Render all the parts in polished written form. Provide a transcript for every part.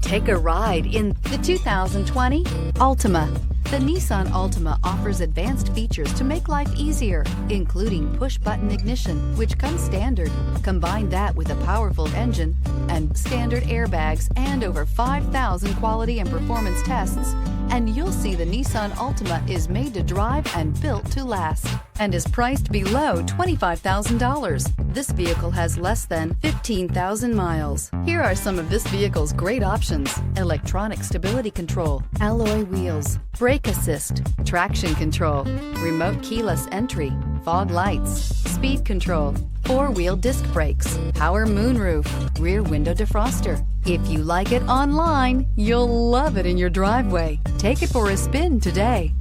Take a ride in the 2020 Altima. The Nissan Altima offers advanced features to make life easier, including push-button ignition, which comes standard. Combine that with a powerful engine and standard airbags and over 5,000 quality and performance tests, and you'll see the Nissan Altima is made to drive and built to last, and is priced below $25,000. This vehicle has less than 15,000 miles. Here are some of this vehicle's great options: electronic stability control, alloy wheels, brake assist, traction control, remote keyless entry, fog lights, speed control, four-wheel disc brakes, power moonroof, rear window defroster. If you like it online, you'll love it in your driveway. Take it for a spin today.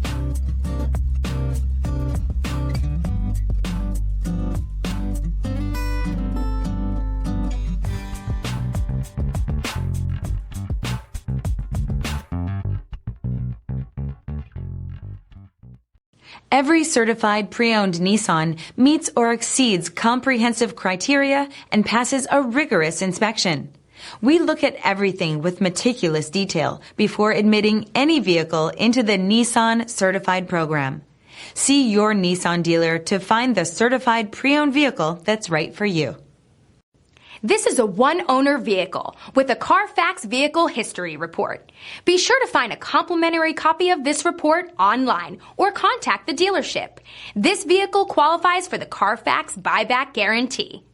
Every certified pre-owned Nissan meets or exceeds comprehensive criteria and passes a rigorous inspection. We look at everything with meticulous detail before admitting any vehicle into the Nissan Certified Program. See your Nissan dealer to find the certified pre-owned vehicle that's right for you. This is a one-owner vehicle with a Carfax Vehicle History Report. Be sure to find a complimentary copy of this report online or contact the dealership. This vehicle qualifies for the Carfax Buyback Guarantee.